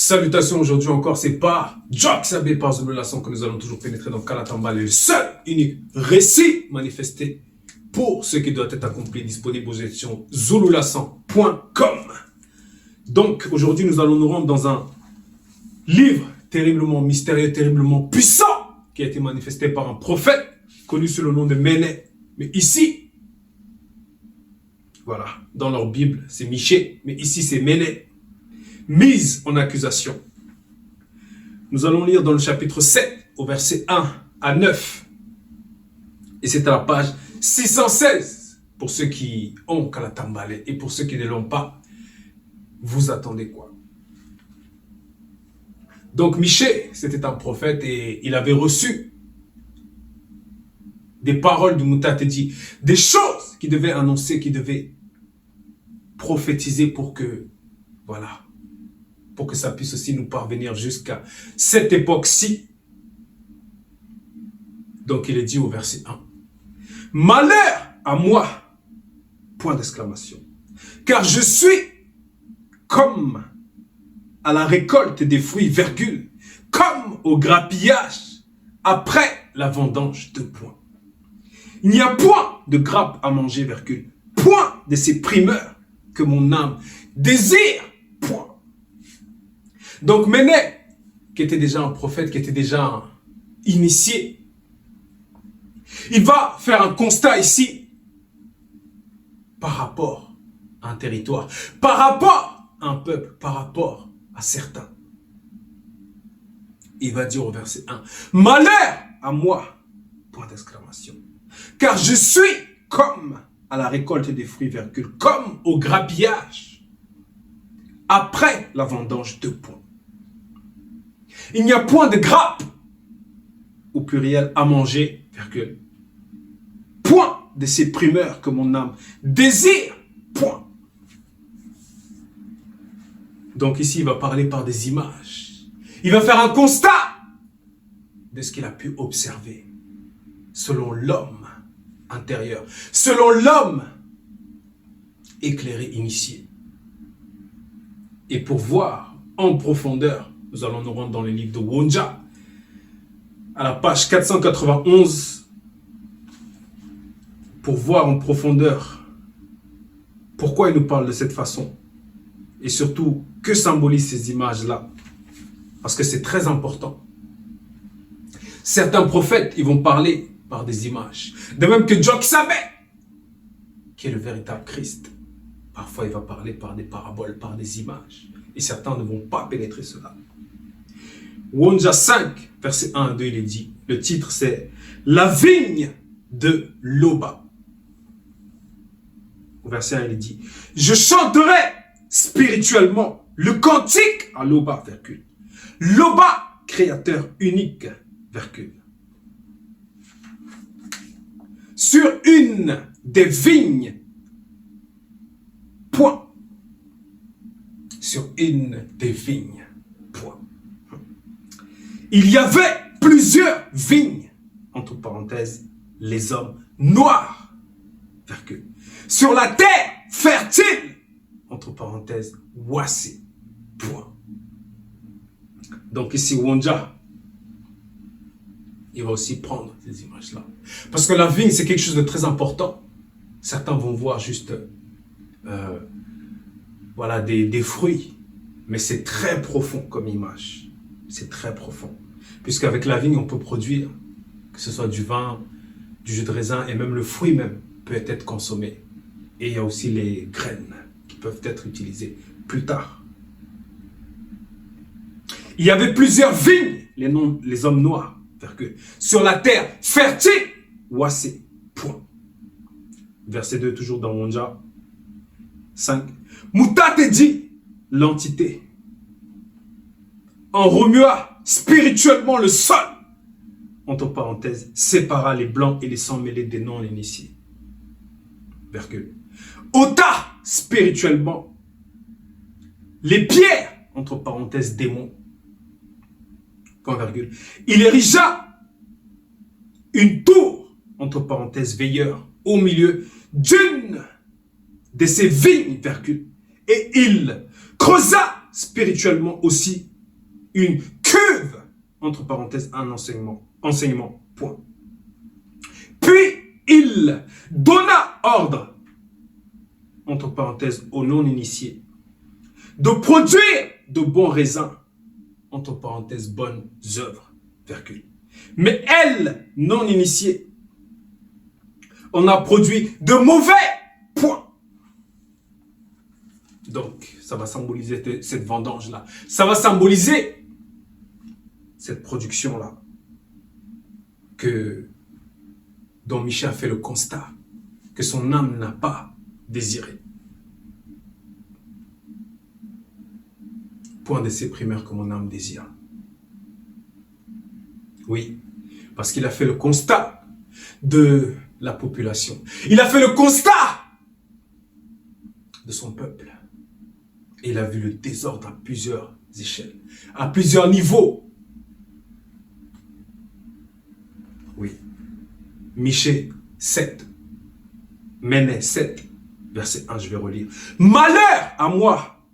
Salutations, aujourd'hui encore, c'est par Joxabé, par Zulu Lasson que nous allons toujours pénétrer dans Kalatamba, le seul, unique récit manifesté pour ce qui doit être accompli, disponible aux éditions zululasson.com. Donc, aujourd'hui, nous allons nous rendre dans un livre terriblement mystérieux, terriblement puissant, qui a été manifesté par un prophète, connu sous le nom de Méné. Mais ici, voilà, dans leur Bible, c'est Michée, mais ici, c'est Méné. Mise en accusation. Nous allons lire dans le chapitre 7, au verset 1 à 9. Et c'est à la page 616. Pour ceux qui ont Kalatambale et pour ceux qui ne l'ont pas, vous attendez quoi? Donc Michée, c'était un prophète et il avait reçu des paroles du Moutatedi, des choses qu'il devait annoncer, qu'il devait prophétiser pour que, voilà, pour que ça puisse aussi nous parvenir jusqu'à cette époque-ci. Donc il est dit au verset 1. Malheur à moi, point d'exclamation, car je suis comme à la récolte des fruits, virgule, comme au grappillage après la vendange, deux points. Il n'y a point de grappe à manger, virgule, point de ces primeurs que mon âme désire, point. Donc Méné, qui était déjà un prophète, qui était déjà initié, il va faire un constat ici par rapport à un territoire, par rapport à un peuple, par rapport à certains. Il va dire au verset 1, « Malheur à moi !» point d'exclamation. Car je suis comme à la récolte des fruits, virgule, comme au grappillage après la vendange, deux points. Il n'y a point de grappe, au pluriel, à manger, virgule. Point de ces primeurs que mon âme désire, point. Donc ici, il va parler par des images. Il va faire un constat de ce qu'il a pu observer selon l'homme intérieur, selon l'homme éclairé, initié. Et pour voir en profondeur, nous allons nous rendre dans le livre de Wonja, à la page 491, pour voir en profondeur pourquoi il nous parle de cette façon. Et surtout, que symbolisent ces images-là? Parce que c'est très important. Certains prophètes, ils vont parler par des images. De même que Joxabé, qui est le véritable Christ, parfois il va parler par des paraboles, par des images. Et certains ne vont pas pénétrer cela. Wonja 5, verset 1 à 2, il est dit, le titre c'est « La vigne de Loba ». Au verset 1, il est dit « Je chanterai spirituellement le cantique à Loba, virgule. Loba, créateur unique, virgule. Sur une des vignes, point. Sur une des vignes, point. Il y avait plusieurs vignes, entre parenthèses, les hommes noirs, virgule. Sur la terre fertile, entre parenthèses, Wassé, point. Donc ici, Wonja, il va aussi prendre ces images-là. Parce que la vigne, c'est quelque chose de très important. Certains vont voir juste voilà, des fruits, mais c'est très profond comme image. C'est très profond. Puisqu'avec la vigne, on peut produire, que ce soit du vin, du jus de raisin, et même le fruit même peut être consommé. Et il y a aussi les graines qui peuvent être utilisées plus tard. Il y avait plusieurs vignes, les hommes noirs, sur la terre fertile, Wassé, point. Verset 2, toujours dans Wonja 5. Moutatedi, l'entité, en remua spirituellement le sol, entre parenthèses, sépara les blancs et les sans-mêlés des non-initiés. Virgule. Ôta spirituellement les pierres, entre parenthèses, démons. Point virgule. Il érigea une tour, entre parenthèses, veilleur, au milieu d'une de ses vignes, virgule. Et il creusa spirituellement aussi une cuve, entre parenthèses, un enseignement, point. Puis il donna ordre, entre parenthèses, aux non-initiés, de produire de bons raisins, entre parenthèses, bonnes œuvres, virgule. Mais elle, non initiée, on a produit de mauvais points. Donc, ça va symboliser cette vendange-là. Ça va symboliser cette production-là dont Michée a fait le constat que son âme n'a pas désiré. Point de ces primeurs que mon âme désire. Oui, parce qu'il a fait le constat de la population. Il a fait le constat de son peuple. Et il a vu le désordre à plusieurs échelles, à plusieurs niveaux. Oui. Michée 7, Ménée 7, verset 1, je vais relire. Malheur à moi,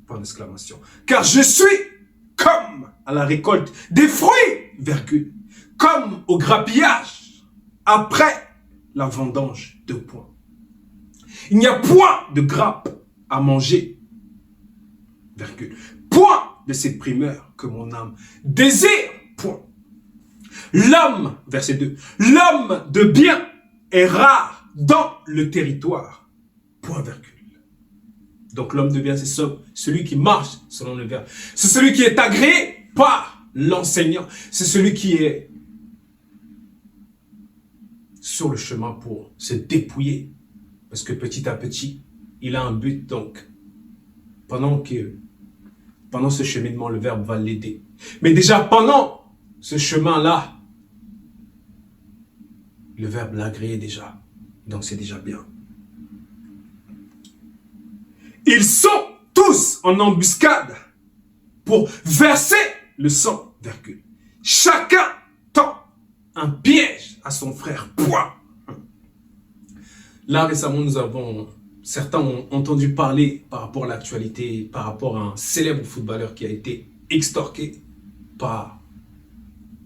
point d'exclamation, car je suis comme à la récolte des fruits, virgule, comme au grappillage, après la vendange, 2 points. Il n'y a point de grappe à manger, virgule, point de ces primeurs que mon âme désire, point. L'homme, verset 2, l'homme de bien est rare dans le territoire, point, virgule. Donc l'homme de bien, c'est celui qui marche selon le verbe. C'est celui qui est agréé par l'enseignant. C'est celui qui est sur le chemin pour se dépouiller. Parce que petit à petit, il a un but. Donc, pendant ce cheminement, le verbe va l'aider. Mais déjà pendant ce chemin-là, le verbe l'a agréé déjà. Donc c'est déjà bien. Ils sont tous en embuscade pour verser le sang, virgule. Chacun tend un piège à son frère, point. Là, récemment, certains ont entendu parler par rapport à l'actualité, par rapport à un célèbre footballeur qui a été extorqué par,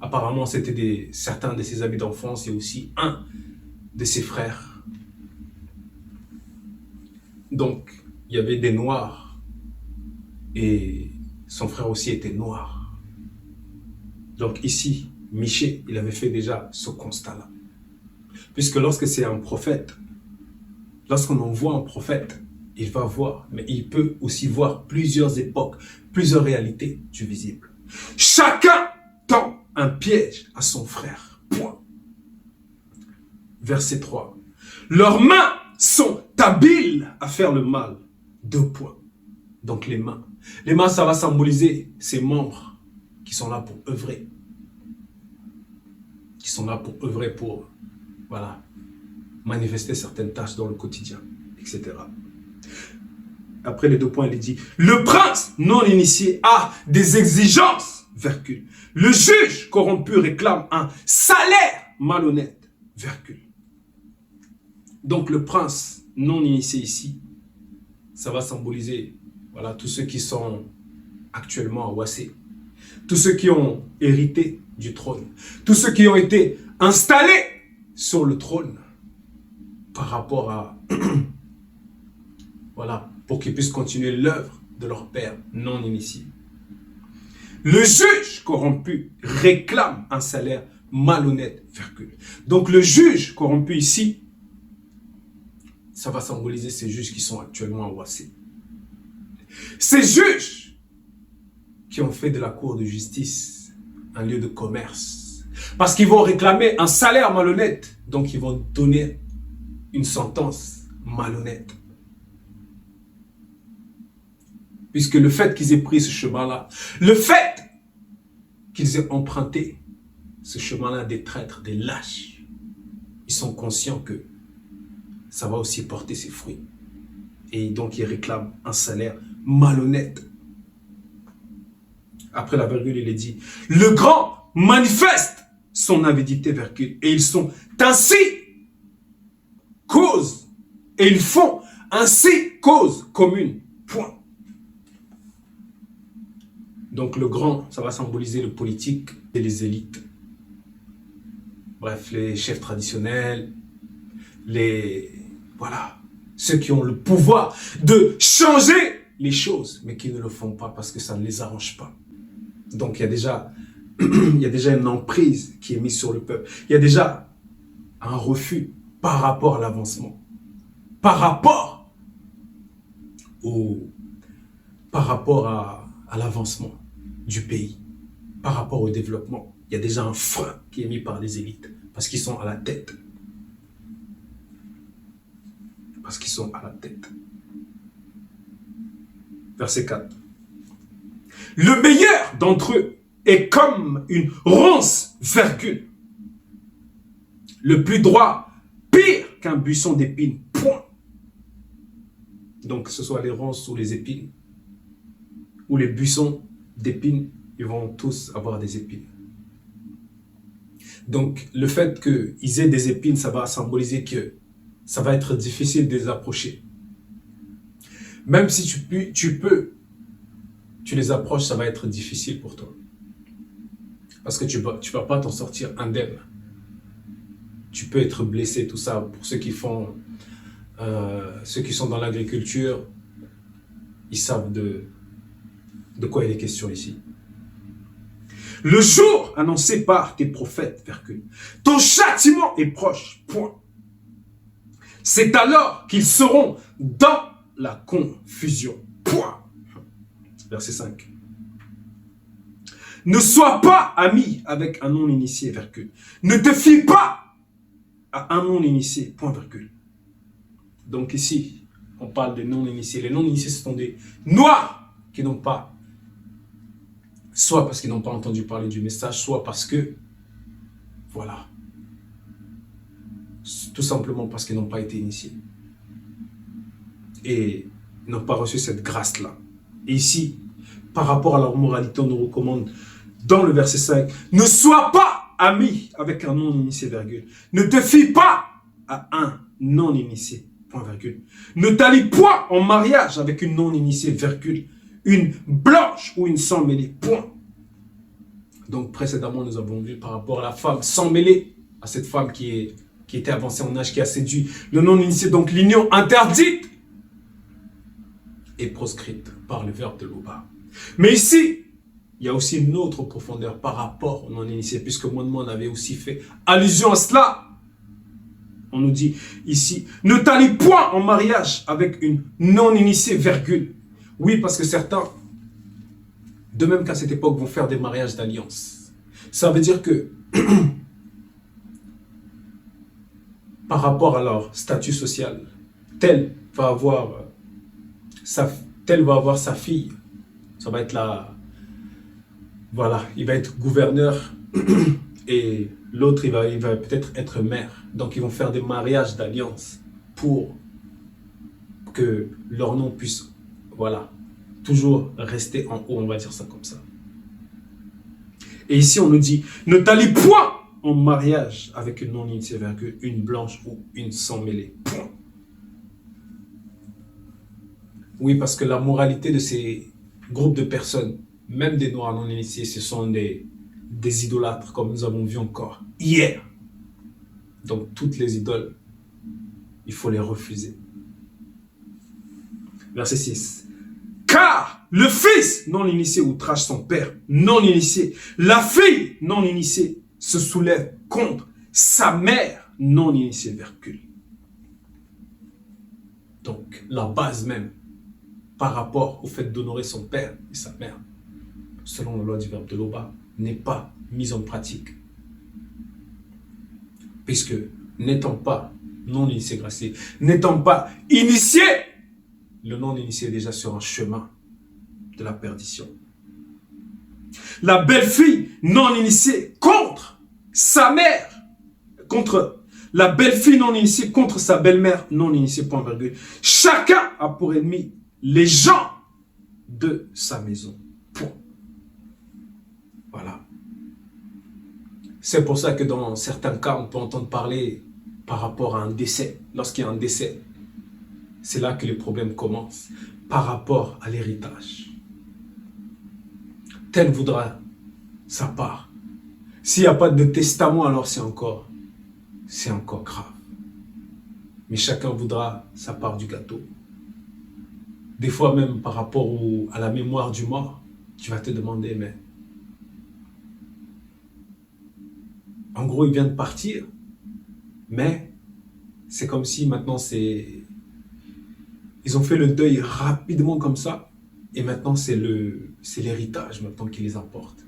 apparemment, c'était certains de ses amis d'enfance et aussi un de ses frères. Donc, il y avait des noirs et son frère aussi était noir. Donc ici, Michée, il avait fait déjà ce constat-là. Puisque lorsque c'est un prophète, lorsqu'on envoie un prophète, il va voir, mais il peut aussi voir plusieurs époques, plusieurs réalités du visible. Chacun tend un piège à son frère. Point. Verset 3. Leurs mains sont habiles à faire le mal. 2 points. Donc les mains. Les mains, ça va symboliser ces membres qui sont là pour œuvrer. Qui sont là pour œuvrer pour, voilà, manifester certaines tâches dans le quotidien, etc. Après les 2 points, il dit, le prince non initié a des exigences, virgule. Le juge corrompu réclame un salaire malhonnête, virgule. Donc le prince non initié ici, ça va symboliser, voilà, tous ceux qui sont actuellement à Ouassé, tous ceux qui ont hérité du trône, tous ceux qui ont été installés sur le trône par rapport à, voilà, pour qu'ils puissent continuer l'œuvre de leur père non initié. Le juge corrompu réclame un salaire malhonnête, virgule. Donc le juge corrompu ici, ça va symboliser ces juges qui sont actuellement à Ouassé. Ces juges qui ont fait de la cour de justice un lieu de commerce. Parce qu'ils vont réclamer un salaire malhonnête. Donc ils vont donner une sentence malhonnête. Puisque le fait qu'ils aient pris ce chemin-là, le fait qu'ils aient emprunté ce chemin-là des traîtres, des lâches, ils sont conscients que ça va aussi porter ses fruits. Et donc, ils réclament un salaire malhonnête. Après la virgule, il est dit, le grand manifeste son avidité, virgule, et ils sont ainsi cause, et ils font ainsi cause commune, point. Donc le grand, ça va symboliser le politique et les élites. Bref, les chefs traditionnels, voilà, ceux qui ont le pouvoir de changer les choses, mais qui ne le font pas parce que ça ne les arrange pas. Donc il y a déjà, il y a déjà une emprise qui est mise sur le peuple. Il y a déjà un refus par rapport à l'avancement, par rapport à l'avancement du pays, par rapport au développement. Il y a déjà un frein qui est mis par les élites, parce qu'ils sont à la tête. Parce qu'ils sont à la tête. Verset 4. Le meilleur d'entre eux est comme une ronce virgule. Le plus droit, pire qu'un buisson d'épines. Point. Donc, que ce soit les ronces ou les épines, ou les buissons d'épines, ils vont tous avoir des épines. Donc, le fait qu'ils aient des épines, ça va symboliser que ça va être difficile de les approcher. Même si tu les approches, ça va être difficile pour toi. Parce que tu vas pas t'en sortir indemne. Tu peux être blessé, tout ça. Pour ceux qui sont dans l'agriculture, ils savent de quoi il est question ici. Le jour annoncé par tes prophètes, virgule, ton châtiment est proche, point. C'est alors qu'ils seront dans la confusion, point. Verset 5. Ne sois pas ami avec un non-initié, virgule. Ne te fie pas à un non-initié, point, virgule. Donc ici, on parle de non-initiés. Les non-initiés, ce sont des noirs qui n'ont pas, soit parce qu'ils n'ont pas entendu parler du message, soit parce que, voilà, tout simplement parce qu'ils n'ont pas été initiés. Et n'ont pas reçu cette grâce-là. Et ici, par rapport à leur moralité, on nous recommande, dans le verset 5, ne sois pas ami avec un non-initié, virgule. Ne te fie pas à un non-initié, point, virgule. Ne t'allie point en mariage avec une non-initiée, virgule. Une blanche ou une sans mêlée, point. Donc précédemment, nous avons vu par rapport à la femme sans mêlée, à cette femme qui était avancée en âge, qui a séduit le non-initié. Donc l'union interdite est proscrite par le verbe de Loba. Mais ici, il y a aussi une autre profondeur par rapport au non-initié, puisque Moine avait aussi fait allusion à cela. On nous dit ici, ne t'allie point en mariage avec une non-initiée, virgule. Oui, parce que certains, de même qu'à cette époque, vont faire des mariages d'alliance. Ça veut dire que, par rapport à leur statut social, tel va avoir sa fille. Ça va être voilà, il va être gouverneur et l'autre, il va peut-être être maire. Donc, ils vont faire des mariages d'alliance pour que leur nom puisse, voilà, toujours rester en haut, on va dire ça comme ça. Et ici, on nous dit, ne t'allie point en mariage avec une non-initiée, une blanche ou une sans mêlée. Point. Oui, parce que la moralité de ces groupes de personnes, même des noirs non initiés, ce sont des idolâtres, comme nous avons vu encore hier. Donc, toutes les idoles, il faut les refuser. Verset 6. Car le fils non initié outrage son père non initié. La fille non initiée se soulève contre sa mère non initiée, virgule. Donc, la base même, par rapport au fait d'honorer son père et sa mère, selon la loi du verbe de Loba, n'est pas mise en pratique. Puisque, n'étant pas non-initié gracié, n'étant pas initié, le non-initié est déjà sur un chemin de la perdition. La belle-fille non-initiée contre sa mère, contre la belle-fille non-initiée contre sa belle-mère non-initiée, point virgule. Chacun a pour ennemi les gens de sa maison. Point. Voilà. C'est pour ça que dans certains cas, on peut entendre parler par rapport à un décès. Lorsqu'il y a un décès, c'est là que les problèmes commencent. Par rapport à l'héritage. tel voudra sa part. S'il n'y a pas de testament, alors c'est encore grave. Mais chacun voudra sa part du gâteau. Des fois même par rapport à la mémoire du mort, tu vas te demander, mais en gros, il vient de partir, mais c'est comme si maintenant ils ont fait le deuil rapidement comme ça, et maintenant c'est l'héritage maintenant qui les importe.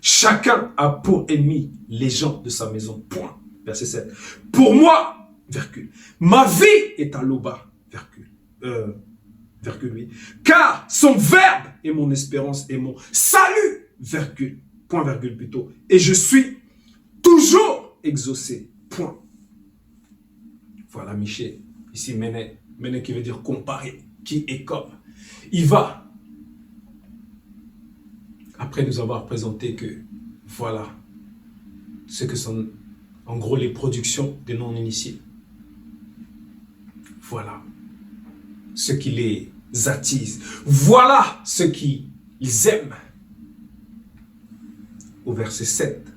Chacun a pour ennemi les gens de sa maison. Point. Verset 7. Pour moi, virgule, ma vie est à Loba, virgule 8. Car son verbe est mon espérance et mon salut, virgule, point virgule plutôt. Et je suis toujours exaucé. Point. Voilà Michée. Ici Méné. Méné qui veut dire comparer. Qui est comme. Il va. Après nous avoir présenté que voilà ce que sont en gros les productions des non-initiés. Voilà ce qui les attise. Voilà ce qu'ils aiment. Au verset 7,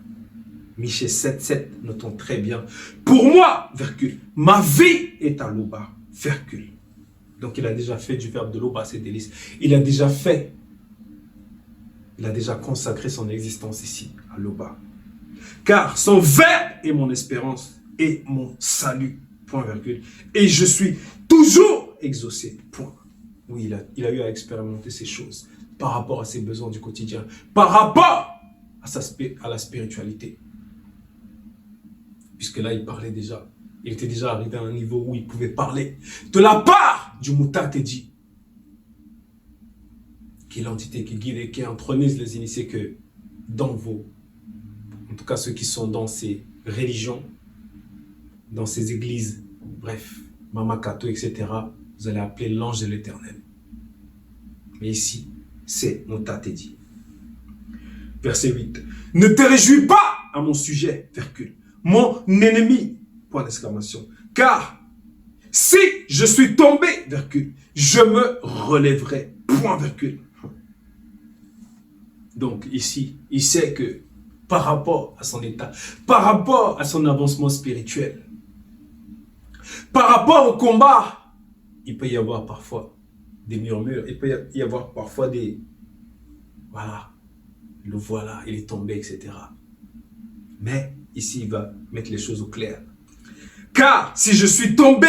Michée 7, 7, notons très bien. Pour moi, virgule, ma vie est à Loba, virgule. Donc il a déjà fait du verbe de Loba ses délices. Il a déjà consacré son existence ici, à Loba. Car son verbe est mon espérance et mon salut, point virgule. Et je suis toujours exaucé, point. Oui, il a eu à expérimenter ces choses par rapport à ses besoins du quotidien, par rapport à la spiritualité. Puisque là, il parlait déjà. Il était déjà arrivé à un niveau où il pouvait parler de la part du Mutatedi, qui est l'entité qui guide et qui intronise les initiés que dans en tout cas ceux qui sont dans ces religions, dans ces églises, bref, Mamakato, etc., vous allez appeler l'ange de l'Éternel. Mais ici, c'est Mutatedi. Verset 8. Ne te réjouis pas à mon sujet, virgule, mon ennemi, point d'exclamation. Car si je suis tombé, virgule, je me relèverai, point virgule. Donc ici, il sait que par rapport à son état, par rapport à son avancement spirituel, par rapport au combat, il peut y avoir parfois des murmures, il peut y avoir parfois des... Voilà, le voilà, il est tombé, etc. Mais ici, il va mettre les choses au clair. Car si je suis tombé,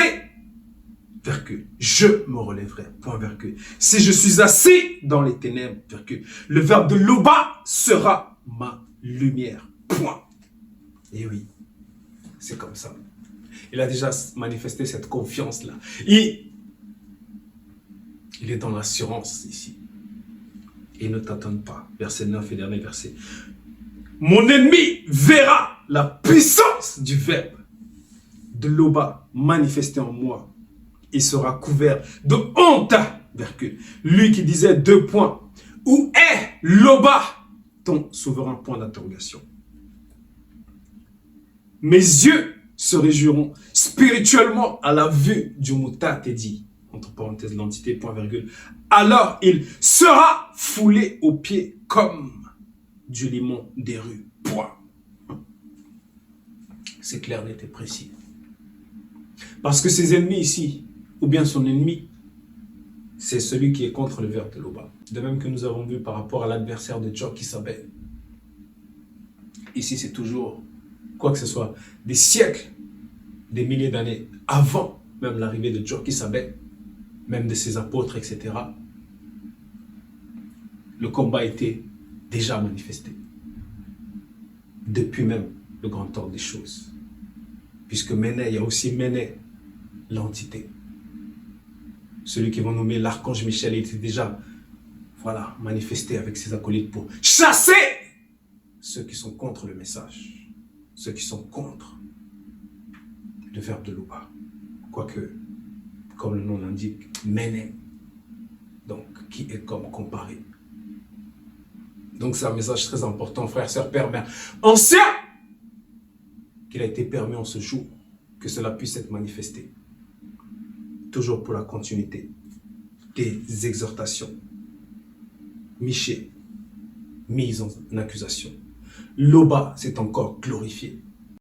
virgule, je me relèverai, point virgule. Si je suis assis dans les ténèbres, virgule, le verbe de Loba sera ma lumière, point. Et oui, c'est comme ça. Il a déjà manifesté cette confiance-là. Il est dans l'assurance ici. Et ne t'attends pas. Verset 9 et dernier verset. Mon ennemi verra la puissance du verbe de Loba manifesté en moi. Il sera couvert de honte, virgule. Lui qui disait 2 points. Où est Loba, ton souverain, point d'interrogation. Mes yeux se réjouiront spirituellement à la vue du Mutatedi, entre parenthèses l'entité, point virgule. Alors il sera foulé aux pieds comme du limon des rues, point. C'est clair, net et précis. Parce que ses ennemis ici, ou bien son ennemi, c'est celui qui est contre le verbe de Loba. De même que nous avons vu par rapport à l'adversaire de Djokisabé. Ici, c'est toujours, quoi que ce soit, des siècles, des milliers d'années avant même l'arrivée de Djokisabé, même de ses apôtres, etc. Le combat était déjà manifesté. Depuis même le grand ordre des choses. Puisque Méné, il y a aussi Méné, l'entité. Celui qui va nommer l'archange Michel, il était déjà, voilà, manifesté avec ses acolytes pour chasser ceux qui sont contre le message, ceux qui sont contre le verbe de Loba. Quoique, comme le nom l'indique, Méné, donc qui est comme comparé. Donc c'est un message très important, frères, sœurs, pères, mères, anciens, qu'il a été permis en ce jour que cela puisse être manifesté. Toujours pour la continuité des exhortations Miché, mise en accusation. Loba s'est encore glorifié.